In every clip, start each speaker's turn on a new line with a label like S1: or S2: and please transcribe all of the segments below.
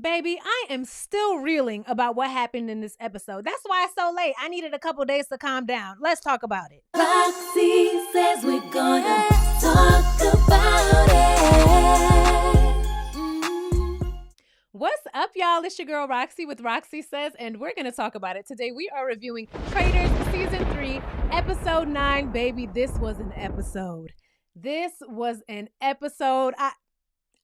S1: Baby, I am still reeling about what happened in this episode. That's why it's so late. I needed a couple days to calm down. Let's talk about it.
S2: Roxiie says we're gonna talk about it.
S1: What's up, y'all? It's your girl Roxiie with Roxiie Says, and we're going to talk about it. Today, we are reviewing Traitors Season 3, Episode 9. Baby, this was an episode.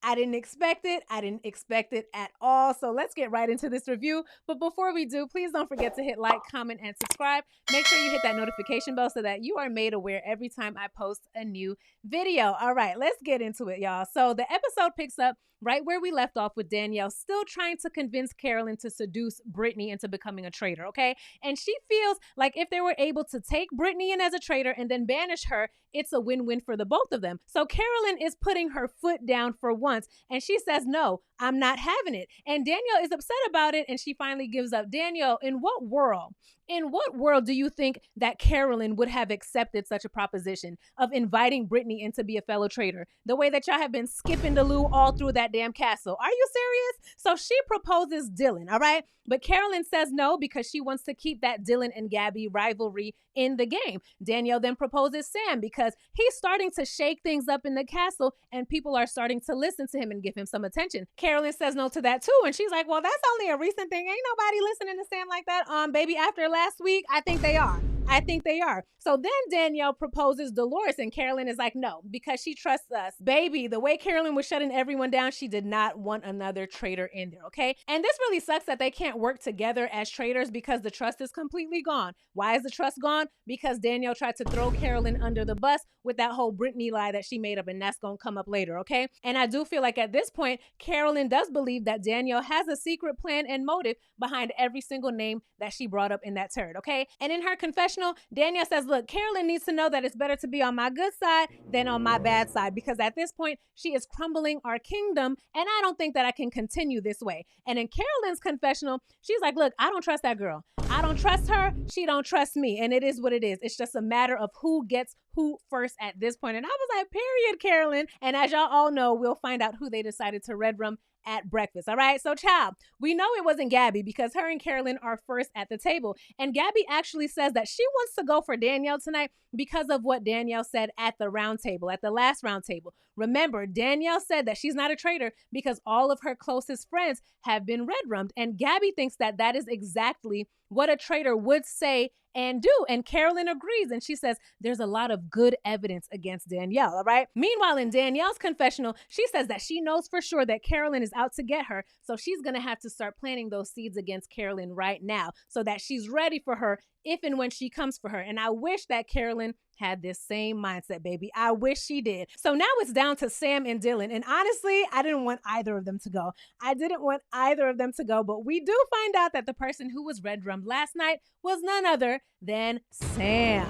S1: I didn't expect it. I didn't expect it at all. So let's get right into this review. But before we do, please don't forget to hit like, comment, and subscribe. Make sure you hit that notification bell so that you are made aware every time I post a new video. All right, let's get into it, y'all. So the episode picks up right where we left off with Danielle still trying to convince Carolyn to seduce Brittany into becoming a traitor, okay? And she feels like if they were able to take Brittany in as a traitor and then banish her, it's a win-win for the both of them. So Carolyn is putting her foot down for once, and she says, no, I'm not having it. And Danielle is upset about it, and she finally gives up. Danielle, in what world do you think that Carolyn would have accepted such a proposition of inviting Brittany in to be a fellow traitor? The way that y'all have been skipping the loo all through that damn castle. Are you serious? So she proposes Dylan, all right? But Carolyn says no because she wants to keep that Dylan and Gabby rivalry in the game. Danielle then proposes Sam because he's starting to shake things up in the castle and people are starting to listen to him and give him some attention. Carolyn says no to that too, and she's like, well, that's only a recent thing. Ain't nobody listening to Sam like that. Baby, after last week, I think they are. So then Danielle proposes Dolores, and Carolyn is like, no, because she trusts us. Baby, the way Carolyn was shutting everyone down, she did not want another traitor in there, okay? And this really sucks that they can't work together as traitors because the trust is completely gone. Why is the trust gone? Because Danielle tried to throw Carolyn under the bus with that whole Brittany lie that she made up, and that's gonna come up later, okay? And I do feel like at this point, Carolyn does believe that Danielle has a secret plan and motive behind every single name that she brought up in that turd, okay? And in her confessional, Danielle says, look, Carolyn needs to know that it's better to be on my good side than on my bad side, because at this point, she is crumbling our kingdom, and I don't think that I can continue this way. And in Carolyn's confessional, she's like, look, I don't trust that girl. I don't trust her. She don't trust me. And it is what it is. It's just a matter of who gets who first at this point. And I was like, period, Carolyn. And as y'all all know, we'll find out who they decided to red rum at breakfast. All right. So child, we know it wasn't Gabby because her and Carolyn are first at the table. And Gabby actually says that she wants to go for Danielle tonight because of what Danielle said at the round table, at the last round table. Remember, Danielle said that she's not a traitor because all of her closest friends have been red rummed. And Gabby thinks that that is exactly what a traitor would say and do. And Carolyn agrees. And she says there's a lot of good evidence against Danielle. All right. Meanwhile, in Danielle's confessional, she says that she knows for sure that Carolyn is out to get her. So she's going to have to start planting those seeds against Carolyn right now so that she's ready for her if and when she comes for her. And I wish that Carolyn had this same mindset, baby. I wish she did. So now it's down to Sam and Dylan. And honestly, I didn't want either of them to go. But we do find out that the person who was red rummed last night was none other than Sam.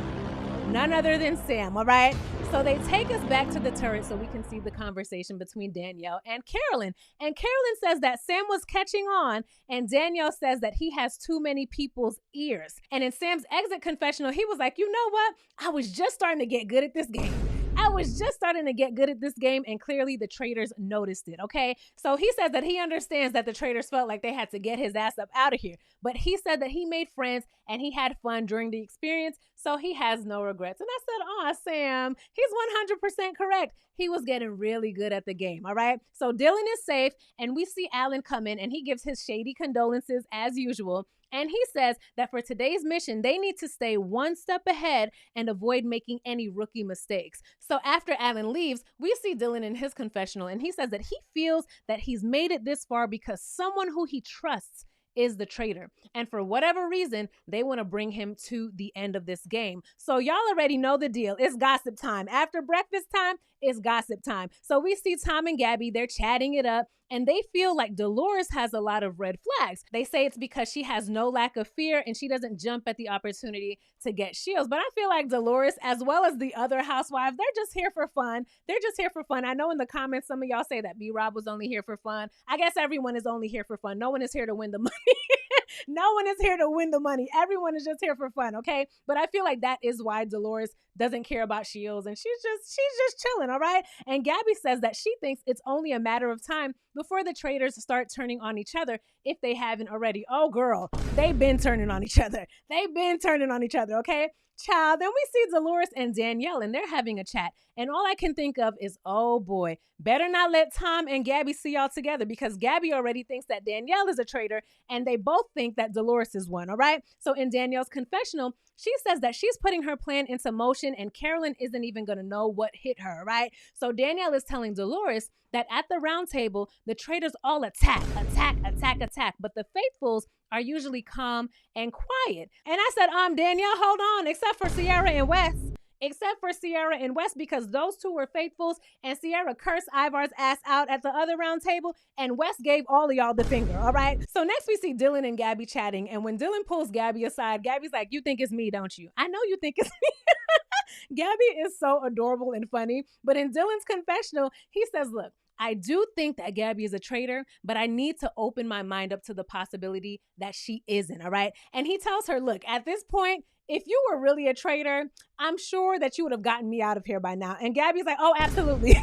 S1: All right? So they take us back to the turret so we can see the conversation between Danielle and Carolyn. And Carolyn says that Sam was catching on, and Danielle says that he has too many people's ears. And in Sam's exit confessional, he was like, you know what? I was just starting to get good at this game. And clearly the traitors noticed it, okay? So he says that he understands that the traitors felt like they had to get his ass up out of here. But he said that he made friends and he had fun during the experience, so he has no regrets. And I said, aw, Sam, he's 100% correct. He was getting really good at the game, all right? So Dylan is safe, and we see Alan come in, and he gives his shady condolences as usual. And he says that for today's mission, they need to stay one step ahead and avoid making any rookie mistakes. So after Alan leaves, we see Dylan in his confessional, and he says that he feels that he's made it this far because someone who he trusts is the traitor. And for whatever reason, they want to bring him to the end of this game. So y'all already know the deal. It's gossip time. After breakfast time, it's gossip time. So we see Tom and Gabby, they're chatting it up, and they feel like Dolores has a lot of red flags. They say it's because she has no lack of fear and she doesn't jump at the opportunity to get shields. But I feel like Dolores, as well as the other housewives, they're just here for fun. I know in the comments, some of y'all say that B-Rob was only here for fun. I guess everyone is only here for fun. No one is here to win the money. No one is here to win the money. Everyone is just here for fun, okay? But I feel like that is why Dolores doesn't care about Shields, and she's just chilling, all right? And Gabby says that she thinks it's only a matter of time before the traitors start turning on each other if they haven't already. Oh, girl, they've been turning on each other. They've been turning on each other, okay? Child, then we see Dolores and Danielle, and they're having a chat. And all I can think of is, oh boy, better not let Tom and Gabby see y'all together, because Gabby already thinks that Danielle is a traitor, and they both think that Dolores is one, all right? So in Danielle's confessional, she says that she's putting her plan into motion, and Carolyn isn't even going to know what hit her, right? So Danielle is telling Dolores that at the round table, the traitors all attack, but the faithfuls are usually calm and quiet. And I said, Danielle, hold on, except for Sierra and Wes. Because those two were faithfuls, and Sierra cursed Ivar's ass out at the other round table, and Wes gave all of y'all the finger, all right? So next we see Dylan and Gabby chatting, and when Dylan pulls Gabby aside, Gabby's like, you think it's me, don't you? I know you think it's me. Gabby is so adorable and funny, but in Dylan's confessional, he says, look, I do think that Gabby is a traitor, but I need to open my mind up to the possibility that she isn't, all right? And he tells her, look, at this point, if you were really a traitor, I'm sure that you would have gotten me out of here by now. And Gabby's like, oh, absolutely.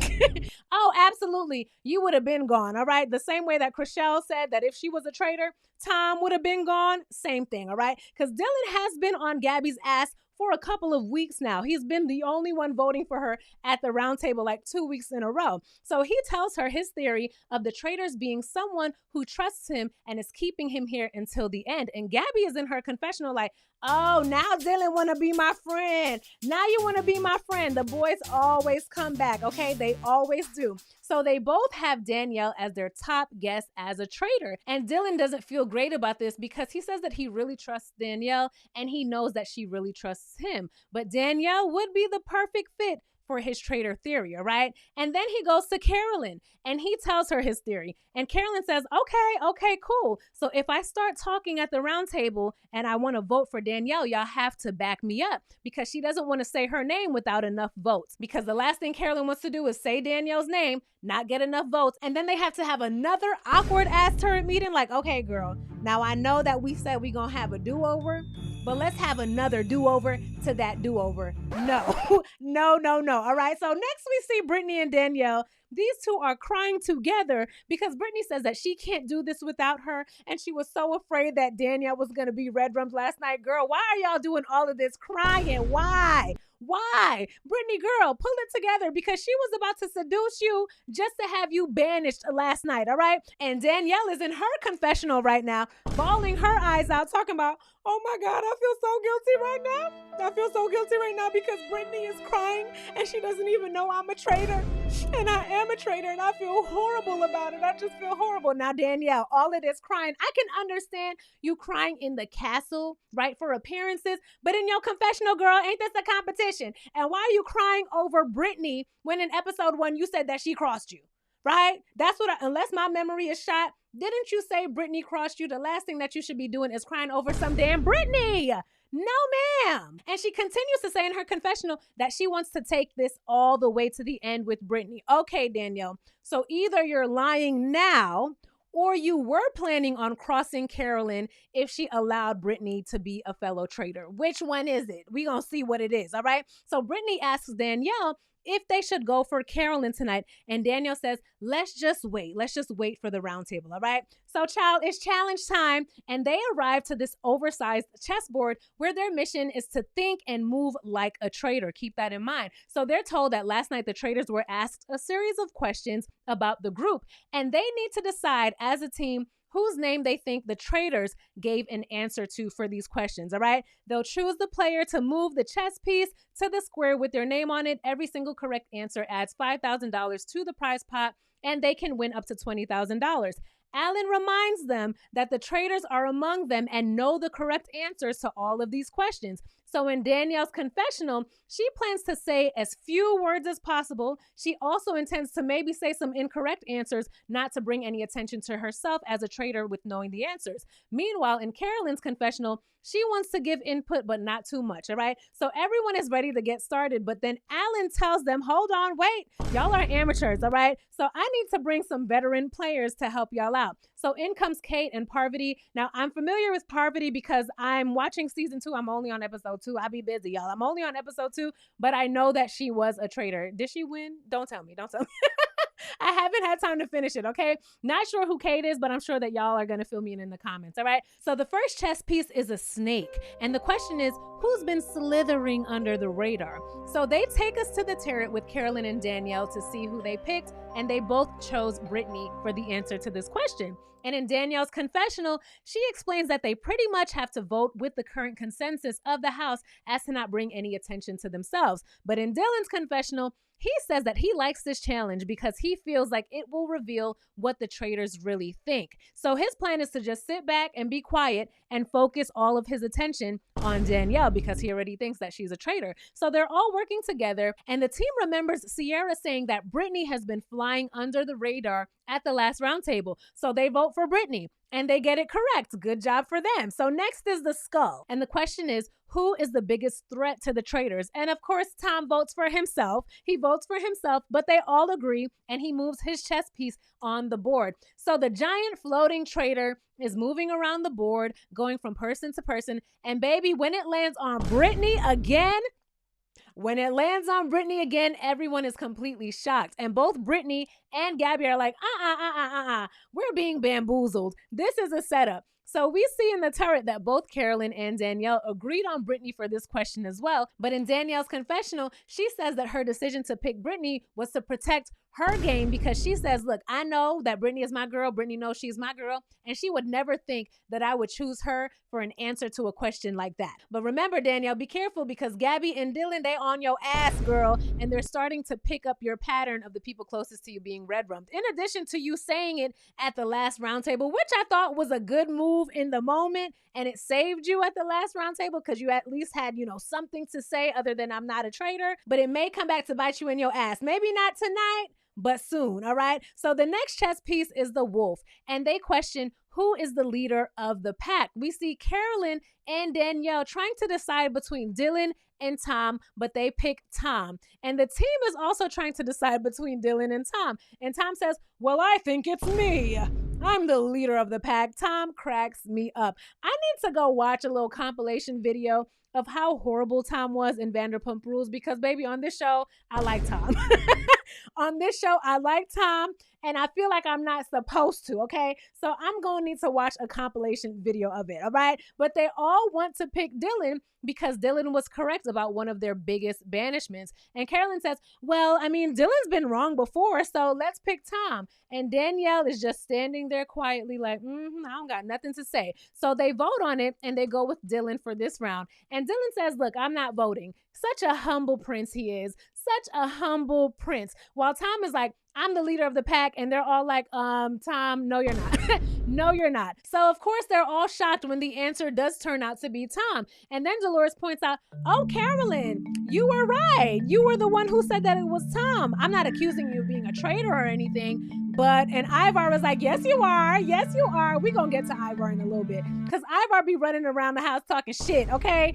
S1: Oh, absolutely. You would have been gone, all right? The same way that Chriselle said that if she was a traitor, Tom would have been gone. Same thing, all right? Because Dylan has been on Gabby's ass for a couple of weeks now. He's been the only one voting for her at the round table like 2 weeks in a row. So he tells her his theory of the traitors being someone who trusts him and is keeping him here until the end. And Gabby is in her confessional like, oh, now Dylan want to be my friend. Now you want to be my friend. The boys always come back, okay? They always do. So they both have Danielle as their top guest as a traitor. And Dylan doesn't feel great about this because he says that he really trusts Danielle and he knows that she really trusts him. But Danielle would be the perfect fit for his traitor theory, all right? And then he goes to Carolyn and he tells her his theory. And Carolyn says, okay, cool. So if I start talking at the round table and I want to vote for Danielle, y'all have to back me up because she doesn't want to say her name without enough votes. Because the last thing Carolyn wants to do is say Danielle's name, not get enough votes. And then they have to have another awkward ass turret meeting like, okay, girl, now I know that we said we gonna have a do-over, but let's have another do-over to that do-over. No, no. All right. So next we see Brittany and Danielle. These two are crying together because Brittany says that she can't do this without her. And she was so afraid that Danielle was going to be red rums last night. Girl, why are y'all doing all of this crying? Why? Brittany, girl, pull it together because she was about to seduce you just to have you banished last night, all right? And Danielle is in her confessional right now, bawling her eyes out, talking about, oh my God, I feel so guilty right now. I feel so guilty right now because Brittany is crying and she doesn't even know I'm a traitor. And I am a traitor and I feel horrible about it. I just feel horrible. Now, Danielle, all of this crying, I can understand you crying in the castle, right, for appearances, but in your confessional, girl, ain't this a competition? And why are you crying over Brittany when in episode 1 you said that she crossed you, right? That's what, unless my memory is shot, didn't you say Brittany crossed you? The last thing that you should be doing is crying over some damn Brittany. No, ma'am. And she continues to say in her confessional that she wants to take this all the way to the end with Brittany. Okay, Danielle. So either you're lying now or you were planning on crossing Carolyn if she allowed Brittany to be a fellow traitor. Which one is it? We gonna see what it is, all right? So Brittany asks Danielle if they should go for Carolyn tonight. And Danielle says, let's just wait. Let's just wait for the round table, all right? So, child, it's challenge time. And they arrive to this oversized chessboard where their mission is to think and move like a traitor. Keep that in mind. So they're told that last night the traitors were asked a series of questions about the group. And they need to decide as a team whose name they think the traitors gave an answer to for these questions, all right? They'll choose the player to move the chess piece to the square with their name on it. Every single correct answer adds $5,000 to the prize pot, and they can win up to $20,000. Alan reminds them that the traitors are among them and know the correct answers to all of these questions. So in Danielle's confessional, she plans to say as few words as possible. She also intends to maybe say some incorrect answers, not to bring any attention to herself as a traitor with knowing the answers. Meanwhile, in Carolyn's confessional, she wants to give input, but not too much, all right? So everyone is ready to get started, but then Alan tells them, hold on, wait, y'all are amateurs, all right? So I need to bring some veteran players to help y'all out. So in comes Kate and Parvati. Now, I'm familiar with Parvati because I'm watching season 2. I'm only on episode 2. I'll be busy, y'all. I'm only on episode 2, but I know that she was a traitor. Did she win? Don't tell me. Don't tell me. I haven't had time to finish it, okay? Not sure who Kate is, but I'm sure that y'all are going to fill me in the comments, all right? So the first chess piece is a snake. And the question is, who's been slithering under the radar? So they take us to the turret with Carolyn and Danielle to see who they picked, and they both chose Brittany for the answer to this question. And in Danielle's confessional, she explains that they pretty much have to vote with the current consensus of the house as to not bring any attention to themselves. But in Dylan's confessional, he says that he likes this challenge because he feels like it will reveal what the traitors really think. So his plan is to just sit back and be quiet and focus all of his attention on Danielle because he already thinks that she's a traitor. So they're all working together, and the team remembers Sierra saying that Brittany has been flying under the radar at the last roundtable. So they vote for Brittany, and they get it correct. Good job for them. So next is the skull. And the question is, who is the biggest threat to the traitors? And of course, Tom votes for himself. He votes for himself, but they all agree, and he moves his chess piece on the board. So the giant floating traitor is moving around the board, going from person to person. And baby, when it lands on Brittany again, everyone is completely shocked. And both Brittany and Gabby are like, we're being bamboozled. This is a setup. So we see in the turret that both Carolyn and Danielle agreed on Brittany for this question as well. But in Danielle's confessional, she says that her decision to pick Brittany was to protect her game because she says, look, I know that Brittany is my girl. Brittany knows she's my girl. And she would never think that I would choose her for an answer to a question like that. But remember, Danielle, be careful because Gabby and Dylan, they on your ass, girl. And they're starting to pick up your pattern of the people closest to you being red rummed. In addition to you saying it at the last roundtable, which I thought was a good move in the moment. And it saved you at the last roundtable because you at least had, something to say other than I'm not a traitor. But it may come back to bite you in your ass. Maybe not tonight, but soon, all right? So the next chess piece is the wolf, and they question who is the leader of the pack. We see Carolyn and Danielle trying to decide between Dylan and Tom, but they pick Tom. And the team is also trying to decide between Dylan and Tom. And Tom says, well, I think it's me. I'm the leader of the pack. Tom cracks me up. I need to go watch a little compilation video of how horrible Tom was in Vanderpump Rules because, baby, on this show, I like Tom. On this show, I like Tom, and I feel like I'm not supposed to, okay? So I'm going to need to watch a compilation video of it, all right? But they all want to pick Dylan because Dylan was correct about one of their biggest banishments. And Carolyn says, well, I mean, Dylan's been wrong before, so let's pick Tom. And Danielle is just standing there quietly like, I don't got nothing to say. So they vote on it, and they go with Dylan for this round. And Dylan says, look, I'm not voting. Such a humble prince he is. Such a humble prince. While Tom is like, I'm the leader of the pack. And they're all like, Tom, no, you're not. No, you're not. So, of course, they're all shocked when the answer does turn out to be Tom. And then Dolores points out, oh, Carolyn, you were right. You were the one who said that it was Tom. I'm not accusing you of being a traitor or anything. And Ivar was like, yes, you are. Yes, you are. We're going to get to Ivar in a little bit. Because Ivar be running around the house talking shit, okay?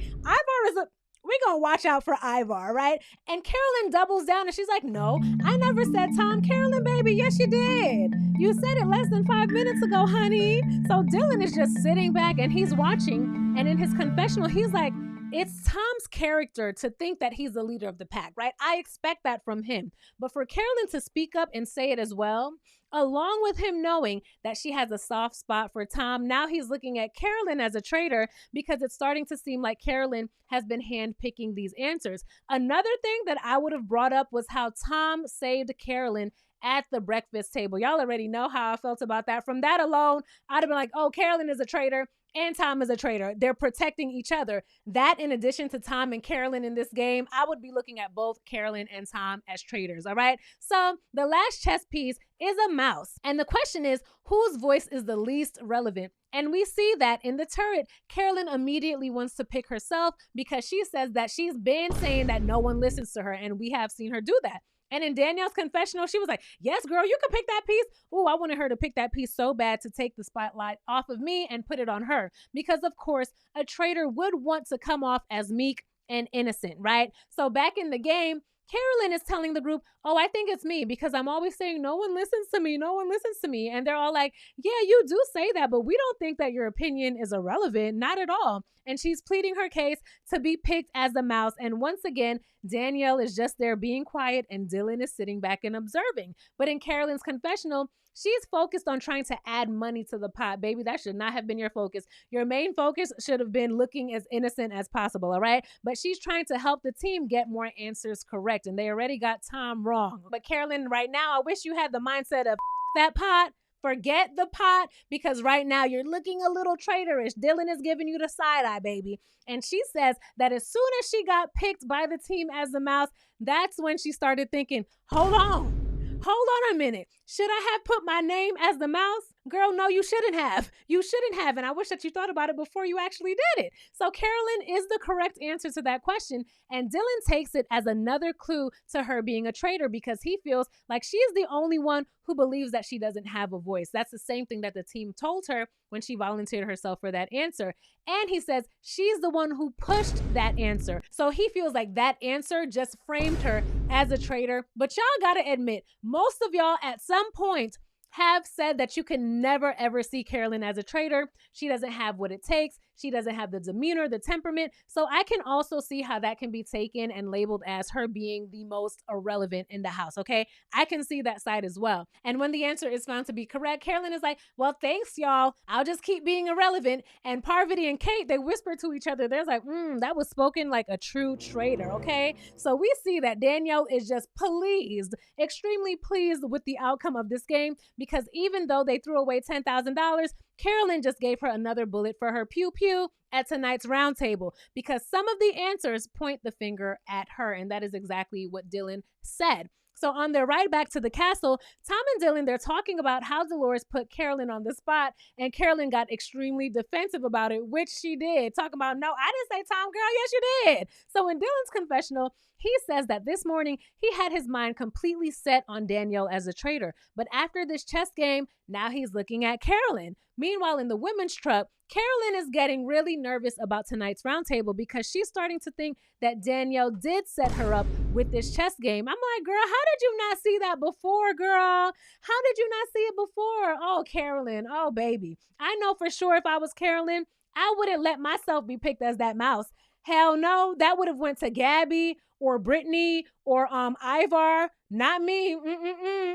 S1: We're going to watch out for Ivar, right? And Carolyn doubles down and she's like, no, I never said Tom. Carolyn, baby, yes, you did. You said it less than 5 minutes ago, honey. So Dylan is just sitting back and he's watching. And in his confessional, he's like, it's Tom's character to think that he's the leader of the pack, right? I expect that from him. But for Carolyn to speak up and say it as well, along with him knowing that she has a soft spot for Tom, now he's looking at Carolyn as a traitor because it's starting to seem like Carolyn has been handpicking these answers. Another thing that I would have brought up was how Tom saved Carolyn at the breakfast table. Y'all already know how I felt about that. From that alone, I'd have been like, oh, Carolyn is a traitor and Tom is a traitor. They're protecting each other. That, in addition to Tom and Carolyn in this game, I would be looking at both Carolyn and Tom as traitors, all right? So the last chess piece is a mouse. And the question is, whose voice is the least relevant? And we see that in the turret, Carolyn immediately wants to pick herself because she says that she's been saying that no one listens to her, and we have seen her do that. And in Danielle's confessional, she was like, yes, girl, you can pick that piece. Ooh, I wanted her to pick that piece so bad to take the spotlight off of me and put it on her. Because, of course, a traitor would want to come off as meek and innocent, right? So back in the game, Carolyn is telling the group, oh, I think it's me because I'm always saying no one listens to me. No one listens to me. And they're all like, yeah, you do say that, but we don't think that your opinion is irrelevant. Not at all. And she's pleading her case to be picked as the mouse. And once again, Danielle is just there being quiet and Dylan is sitting back and observing. But in Carolyn's confessional, she's focused on trying to add money to the pot. Baby, that should not have been your focus. Your main focus should have been looking as innocent as possible, all right? But she's trying to help the team get more answers correct, and they already got Tom wrong. But Carolyn, right now, I wish you had the mindset of that pot. Forget the pot, because right now you're looking a little traitorish. Dylan is giving you the side eye, baby. And she says that as soon as she got picked by the team as the mouse, that's when she started thinking, hold on a minute. Should I have put my name as the mouse? Girl, no, you shouldn't have. You shouldn't have. And I wish that you thought about it before you actually did it. So Carolyn is the correct answer to that question. And Dylan takes it as another clue to her being a traitor because he feels like she is the only one who believes that she doesn't have a voice. That's the same thing that the team told her when she volunteered herself for that answer. And he says she's the one who pushed that answer. So he feels like that answer just framed her as a traitor. But y'all gotta admit, most of y'all at some point have said that you can never ever see Carolyn as a traitor. She doesn't have what it takes. She doesn't have the demeanor, the temperament. So I can also see how that can be taken and labeled as her being the most irrelevant in the house, okay? I can see that side as well. And when the answer is found to be correct, Carolyn is like, well, thanks, y'all. I'll just keep being irrelevant. And Parvati and Kate, they whisper to each other. They're like, that was spoken like a true traitor, okay? So we see that Danielle is just pleased, extremely pleased with the outcome of this game because even though they threw away $10,000, Carolyn just gave her another bullet for her pew-pew at tonight's roundtable because some of the answers point the finger at her, and that is exactly what Dylan said. So on their ride back to the castle, Tom and Dylan, they're talking about how Dolores put Carolyn on the spot, and Carolyn got extremely defensive about it, which she did. Talking about, no, I didn't say Tom, girl, yes, you did. So in Dylan's confessional, he says that this morning he had his mind completely set on Danielle as a traitor. But after this chess game, now he's looking at Carolyn. Meanwhile, in the women's truck, Carolyn is getting really nervous about tonight's roundtable because she's starting to think that Danielle did set her up with this chess game. I'm like, girl, how did you not see that before, girl? How did you not see it before? Oh, Carolyn, oh, baby. I know for sure if I was Carolyn, I wouldn't let myself be picked as that mouse. Hell no, that would have went to Gabby or Brittany or Ivar, not me.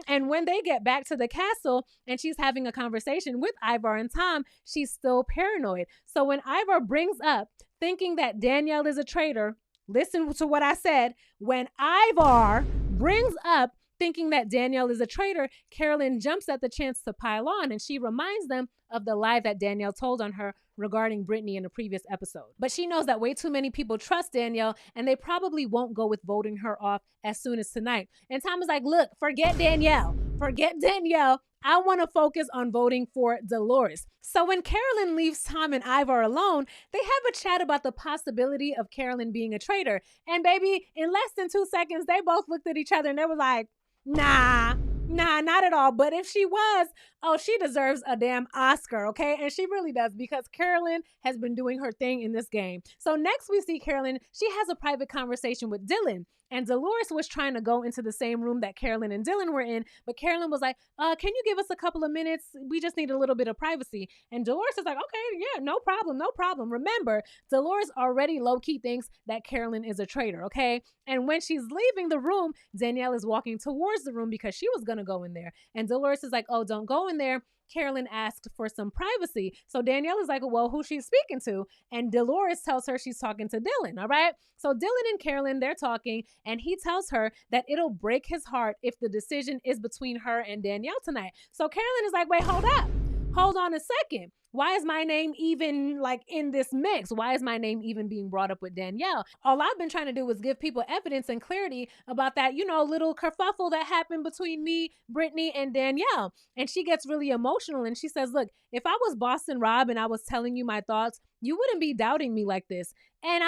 S1: And when they get back to the castle and she's having a conversation with Ivar and Tom, she's still paranoid. So when Ivar brings up thinking that Danielle is a traitor, listen to what I said. When Ivar brings up thinking that Danielle is a traitor, Carolyn jumps at the chance to pile on, and she reminds them of the lie that Danielle told on her regarding Brittany in a previous episode. But she knows that way too many people trust Danielle, and they probably won't go with voting her off as soon as tonight. And Tom is like, look, forget Danielle. Forget Danielle. I want to focus on voting for Dolores. So when Carolyn leaves Tom and Ivar alone, they have a chat about the possibility of Carolyn being a traitor. And baby, in less than 2 seconds, they both looked at each other and they were like, nah, not at all. But if she was, oh, she deserves a damn Oscar, okay? And she really does because Carolyn has been doing her thing in this game. So next we see Carolyn. She has a private conversation with Dylan. And Dolores was trying to go into the same room that Carolyn and Dylan were in, but Carolyn was like, can you give us a couple of minutes? We just need a little bit of privacy. And Dolores is like, okay, yeah, no problem. Remember, Dolores already low-key thinks that Carolyn is a traitor, okay? And when she's leaving the room, Danielle is walking towards the room because she was going to go in there. And Dolores is like, oh, don't go in there. Carolyn asked for some privacy. So Danielle is like, well, who she's speaking to? And Dolores tells her she's talking to Dylan, all right? So Dylan and Carolyn, they're talking, and he tells her that it'll break his heart if the decision is between her and Danielle tonight. So Carolyn is like, wait, hold up. Hold on a second. Why is my name even like in this mix? Why is my name even being brought up with Danielle? All I've been trying to do is give people evidence and clarity about that, little kerfuffle that happened between me, Brittany, and Danielle. And she gets really emotional and she says, look, if I was Boston Rob and I was telling you my thoughts, you wouldn't be doubting me like this. And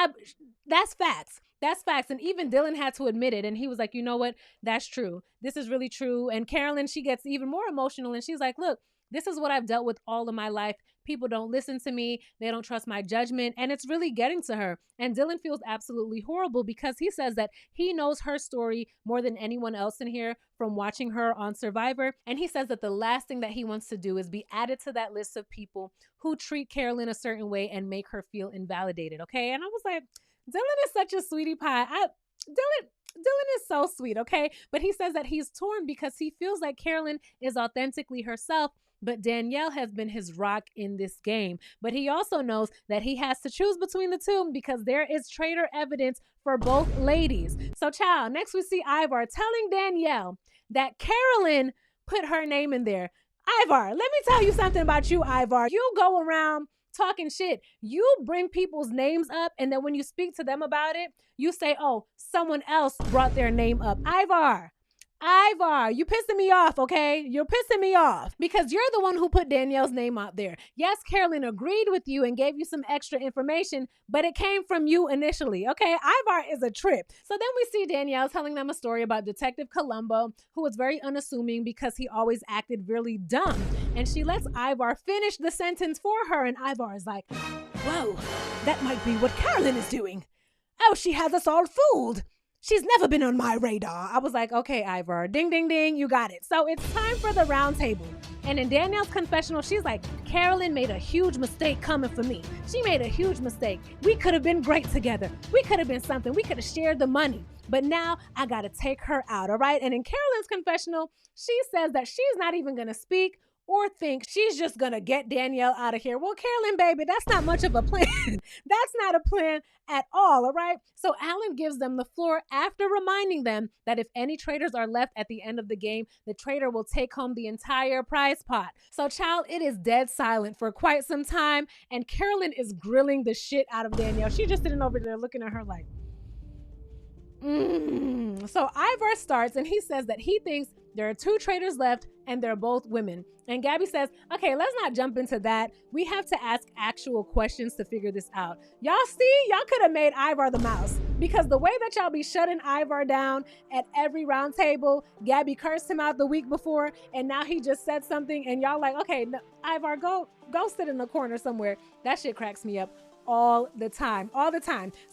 S1: that's facts. That's facts. And even Dylan had to admit it. And he was like, you know what? That's true. This is really true. And Carolyn, she gets even more emotional and she's like, look, This is what I've dealt with all of my life. People don't listen to me. They don't trust my judgment. And it's really getting to her. And Dylan feels absolutely horrible because he says that he knows her story more than anyone else in here from watching her on Survivor. And he says that the last thing that he wants to do is be added to that list of people who treat Carolyn a certain way and make her feel invalidated. Okay. And I was like, Dylan is such a sweetie pie. Dylan is so sweet, okay? But he says that he's torn because he feels like Carolyn is authentically herself, but Danielle has been his rock in this game. But he also knows that he has to choose between the two because there is traitor evidence for both ladies. So, child, next we see Ivar telling Danielle that Carolyn put her name in there. Ivar, let me tell you something about you, Ivar. You go around talking shit. You bring people's names up, and then when you speak to them about it, you say, oh, someone else brought their name up. Ivar, you pissing me off, okay? You're pissing me off because you're the one who put Danielle's name out there. Yes, Carolyn agreed with you and gave you some extra information, but it came from you initially, okay? Ivar is a trip. So then we see Danielle telling them a story about Detective Columbo, who was very unassuming because he always acted really dumb. And she lets Ivar finish the sentence for her, and Ivar is like, whoa, that might be what Carolyn is doing. Oh, she has us all fooled. She's never been on my radar. I was like, okay, Ivar, ding, ding, ding, you got it. So it's time for the round table. And in Danielle's confessional, she's like, Carolyn made a huge mistake coming for me. She made a huge mistake. We could have been great together. We could have been something. We could have shared the money. But now I got to take her out, all right? And in Carolyn's confessional, she says that she's not even going to speak or think. She's just going to get Danielle out of here. Well, Carolyn, baby, that's not much of a plan. That's not a plan at all right? So Alan gives them the floor after reminding them that if any traitors are left at the end of the game, the traitor will take home the entire prize pot. So, child, it is dead silent for quite some time, and Carolyn is grilling the shit out of Danielle. She's just sitting over there looking at her like, So Ivar starts, and he says that he thinks there are 2 traitors left and they're both women. And Gabby says, okay, let's not jump into that. We have to ask actual questions to figure this out. Y'all see, y'all could have made Ivar the mouse, because the way that y'all be shutting Ivar down at every round table, Gabby cursed him out the week before, and now he just said something, and y'all like, okay, no, Ivar, go sit in the corner somewhere. That shit cracks me up all the time.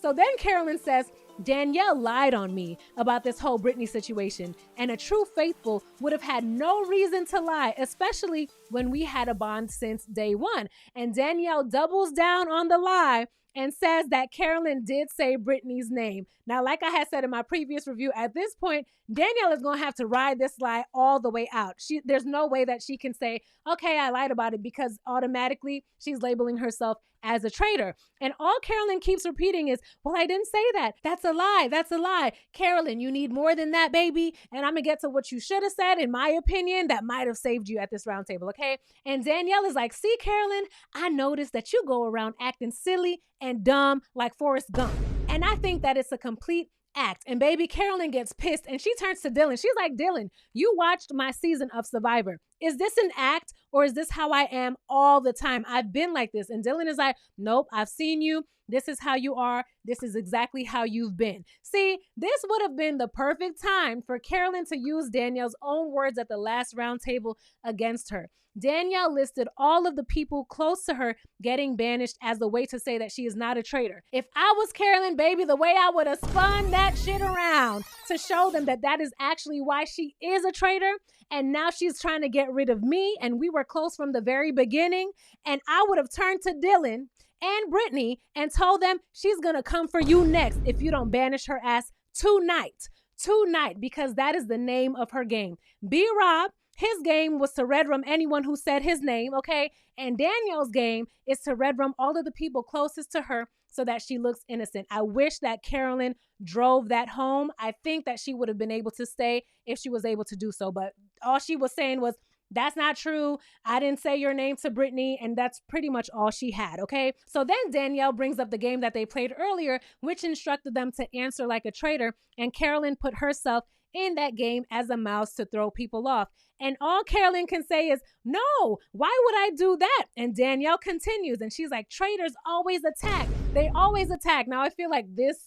S1: So then Carolyn says, Danielle lied on me about this whole Brittany situation, and a true faithful would have had no reason to lie, especially when we had a bond since day one. And Danielle doubles down on the lie and says that Carolyn did say Brittany's name. Now, like I had said in my previous review, at this point, Danielle is going to have to ride this lie all the way out. There's no way that she can say, okay, I lied about it, because automatically she's labeling herself as a traitor. And all Carolyn keeps repeating is, well, I didn't say that. That's a lie. That's a lie. Carolyn, you need more than that, baby. And I'm going to get to what you should have said, in my opinion, that might have saved you at this round table, okay? And Danielle is like, see, Carolyn, I noticed that you go around acting silly and dumb like Forrest Gump. And I think that it's a complete act. And baby, Carolyn gets pissed and she turns to Dylan. She's like, Dylan, you watched my season of Survivor. Is this an act, or is this how I am all the time? I've been like this. And Dylan is like, nope, I've seen you. This is how you are. This is exactly how you've been. See, this would have been the perfect time for Carolyn to use Danielle's own words at the last round table against her. Danielle listed all of the people close to her getting banished as a way to say that she is not a traitor. If I was Carolyn, baby, the way I would have spun that shit around to show them that that is actually why she is a traitor, and now she's trying to get rid of me, and we were close from the very beginning, and I would have turned to Dylan and Brittany and told them she's gonna come for you next if you don't banish her ass tonight, because that is the name of her game. B-Rob, his game was to red room anyone who said his name, okay? And Danielle's game is to red room all of the people closest to her so that she looks innocent. I wish that Carolyn drove that home. I think that she would have been able to stay if she was able to do so. But all she was saying was, that's not true. I didn't say your name to Brittany. And that's pretty much all she had, okay? So then Danielle brings up the game that they played earlier, which instructed them to answer like a traitor. And Carolyn put herself in that game as a mouse to throw people off. And all Carolyn can say is, no, why would I do that? And Danielle continues, and she's like, traitors always attack. They always attack. Now, I feel like this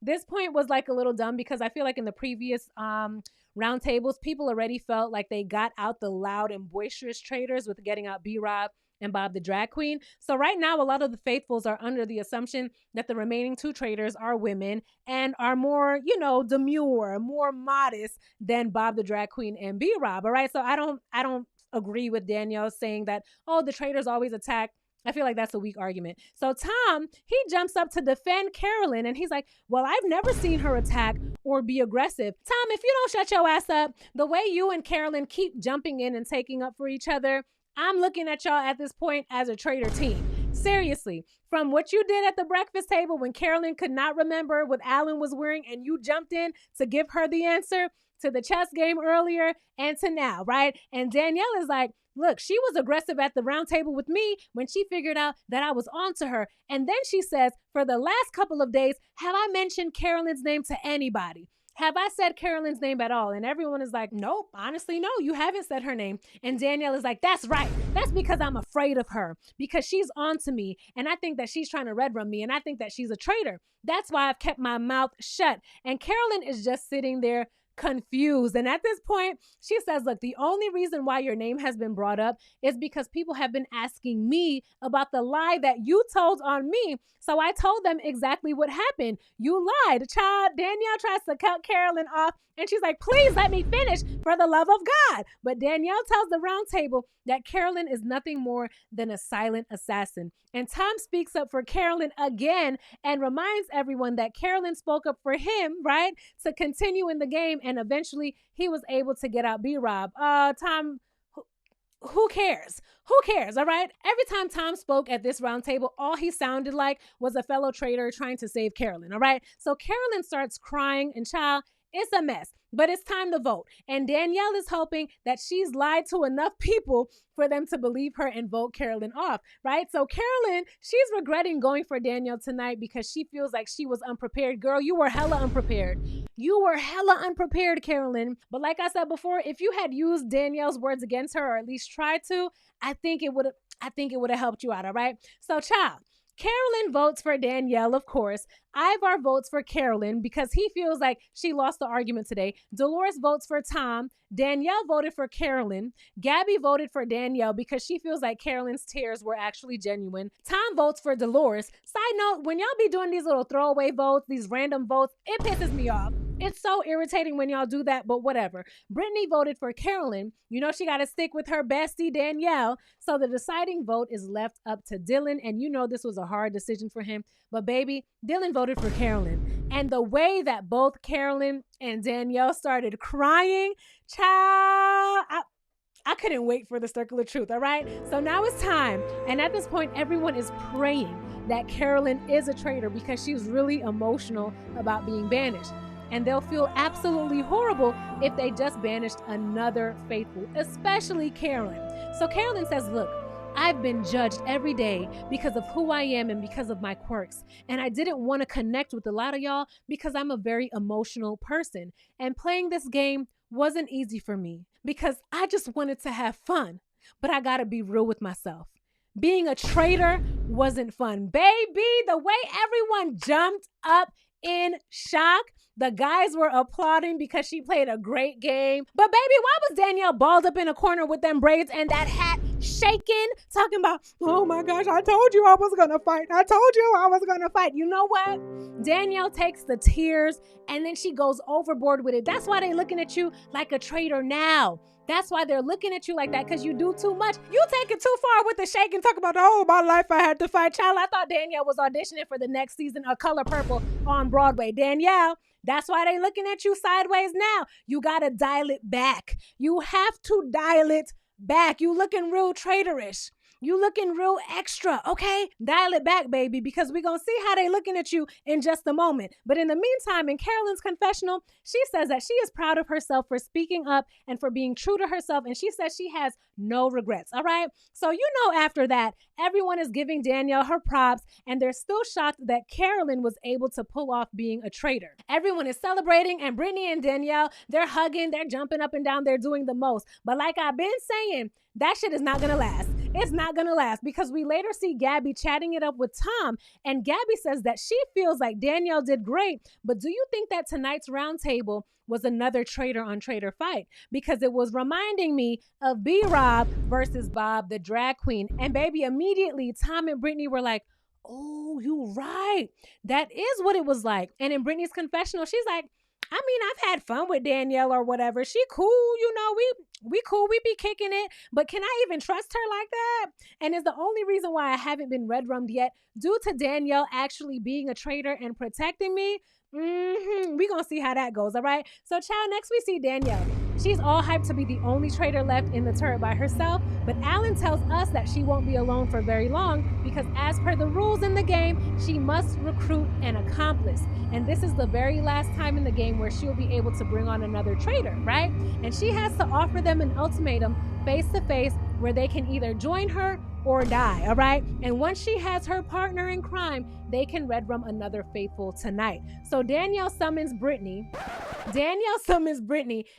S1: This point was like a little dumb because I feel like in the previous round tables, people already felt like they got out the loud and boisterous traitors with getting out B-Rob and Bob the drag queen. So right now, a lot of the faithfuls are under the assumption that the remaining two traitors are women and are more, demure, more modest than Bob the drag queen and B-Rob. All right. So I don't agree with Danielle saying that, oh, the traitors always attack. I feel like that's a weak argument. So Tom, he jumps up to defend Carolyn and he's like, well, I've never seen her attack or be aggressive. Tom, if you don't shut your ass up, the way you and Carolyn keep jumping in and taking up for each other, I'm looking at y'all at this point as a traitor team. Seriously, from what you did at the breakfast table when Carolyn could not remember what Alan was wearing and you jumped in to give her the answer, to the chess game earlier and to now, right? And Danielle is like, look, she was aggressive at the round table with me when she figured out that I was onto her. And then she says, for the last couple of days, have I mentioned Carolyn's name to anybody? Have I said Carolyn's name at all? And everyone is like, nope, honestly, no, you haven't said her name. And Danielle is like, that's right. That's because I'm afraid of her, because she's onto me. And I think that she's trying to red run me. And I think that she's a traitor. That's why I've kept my mouth shut. And Carolyn is just sitting there confused. And at this point, she says, look, the only reason why your name has been brought up is because people have been asking me about the lie that you told on me. So I told them exactly what happened. You lied. Child, Danielle tries to cut Carolyn off and she's like, please let me finish for the love of God. But Danielle tells the round table that Carolyn is nothing more than a silent assassin. And Tom speaks up for Carolyn again and reminds everyone that Carolyn spoke up for him, right, to continue in the game. And eventually he was able to get out B-Rob. Tom, who cares? Who cares? All right. Every time Tom spoke at this round table, all he sounded like was a fellow traitor trying to save Carolyn. All right. So Carolyn starts crying and child, it's a mess, but it's time to vote. And Danielle is hoping that she's lied to enough people for them to believe her and vote Carolyn off, right? So Carolyn, she's regretting going for Danielle tonight because she feels like she was unprepared. Girl, you were hella unprepared. You were hella unprepared, Carolyn. But like I said before, if you had used Danielle's words against her, or at least tried to, I think it would have helped you out, all right? So child, Carolyn votes for Danielle, of course. Ivar votes for Carolyn because he feels like she lost the argument today. Dolores votes for Tom. Danielle voted for Carolyn. Gabby voted for Danielle because she feels like Carolyn's tears were actually genuine. Tom votes for Dolores. Side note, when y'all be doing these little throwaway votes, these random votes, it pisses me off. It's so irritating when y'all do that, but whatever. Brittany voted for Carolyn. You know she got to stick with her bestie, Danielle. So the deciding vote is left up to Dylan. And you know this was a hard decision for him. But baby, Dylan voted for Carolyn. And the way that both Carolyn and Danielle started crying, child, I couldn't wait for the circle of truth, all right? So now it's time. And at this point, everyone is praying that Carolyn is a traitor because she's really emotional about being banished. And they'll feel absolutely horrible if they just banished another faithful, especially Carolyn. So Carolyn says, look, I've been judged every day because of who I am and because of my quirks. And I didn't want to connect with a lot of y'all because I'm a very emotional person. And playing this game wasn't easy for me because I just wanted to have fun. But I got to be real with myself. Being a traitor wasn't fun. Baby, the way everyone jumped up in shock. The guys were applauding because she played a great game. But baby, why was Danielle balled up in a corner with them braids and that hat shaking, talking about, oh my gosh, I told you I was gonna fight. I told you I was gonna fight. You know what? Danielle takes the tears and then she goes overboard with it. That's why they're looking at you like a traitor now. That's why they're looking at you like that, because you do too much. You take it too far with the shake and talk about, oh, my life I had to fight. Child, I thought Danielle was auditioning for the next season of Color Purple on Broadway. Danielle, that's why they looking at you sideways now. You got to dial it back. You have to dial it back. You looking real traitorish. You looking real extra, okay? Dial it back, baby, because we're going to see how they looking at you in just a moment. But in the meantime, in Carolyn's confessional, she says that she is proud of herself for speaking up and for being true to herself. And she says she has no regrets, all right? So, you know, after that, everyone is giving Danielle her props, and they're still shocked that Carolyn was able to pull off being a traitor. Everyone is celebrating, and Brittany and Danielle, they're hugging, they're jumping up and down, they're doing the most. But like I've been saying, that shit is not going to last. it's not going to last, because we later see Gabby chatting it up with Tom, and Gabby says that she feels like Danielle did great, but do you think that tonight's roundtable was another traitor on traitor fight? Because it was reminding me of B-Rob versus Bob the drag queen. And baby, immediately Tom and Brittany were like, oh, you right. That is what it was like. And in Brittany's confessional, she's like, I mean, I've had fun with Danielle or whatever. She cool, you know, we cool, we be kicking it. But can I even trust her like that? And it's the only reason why I haven't been red rummed yet, due to Danielle actually being a traitor and protecting me. We gonna see how that goes, all right? So, child, next we see Danielle. She's all hyped to be the only traitor left in the turret by herself, but Alan tells us that she won't be alone for very long, because as per the rules in the game, she must recruit an accomplice. And this is the very last time in the game where she'll be able to bring on another traitor, right? And she has to offer them an ultimatum face to face, where they can either join her or die, all right? And once she has her partner in crime, they can red rum another faithful tonight. So Danielle summons Brittany,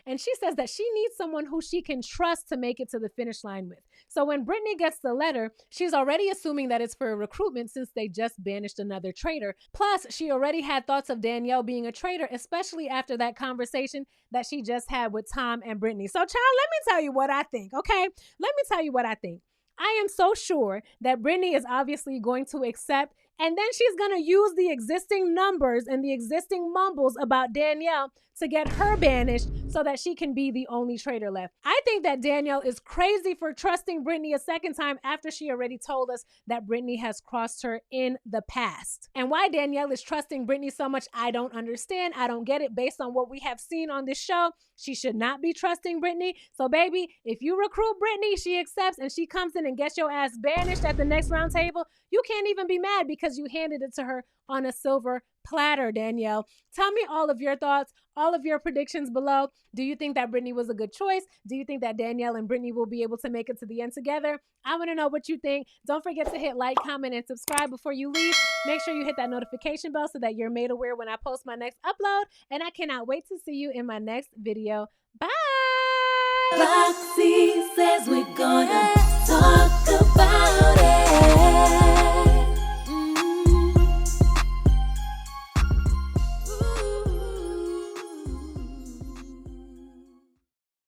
S1: and she says that she needs someone who she can trust to make it to the finish line with. So when Brittany gets the letter, she's already assuming that it's for recruitment, since they just banished another traitor. Plus, she already had thoughts of Danielle being a traitor, especially after that conversation that she just had with Tom and Brittany. So, child, let me tell you what I think, okay? Let me tell you what I think. I am so sure that Brittany is obviously going to accept, and then she's going to use the existing numbers and the existing mumbles about Danielle to get her banished so that she can be the only traitor left. I think that Danielle is crazy for trusting Brittany a second time after she already told us that Brittany has crossed her in the past. And why Danielle is trusting Brittany so much, I don't understand. I don't get it. Based on what we have seen on this show, she should not be trusting Brittany. So baby, if you recruit Brittany, she accepts, and she comes in and gets your ass banished at the next round table, you can't even be mad because you handed it to her on a silver platter, Danielle. Tell me all of your thoughts, all of your predictions below. Do you think that Brittany was a good choice? Do you think that Danielle and Brittany will be able to make it to the end together? I want to know what you think. Don't forget to hit like, comment, and subscribe before you leave. Make sure you hit that notification bell so that you're made aware when I post my next upload. And I cannot wait to see you in my next video. Bye!
S2: Roxiie says we're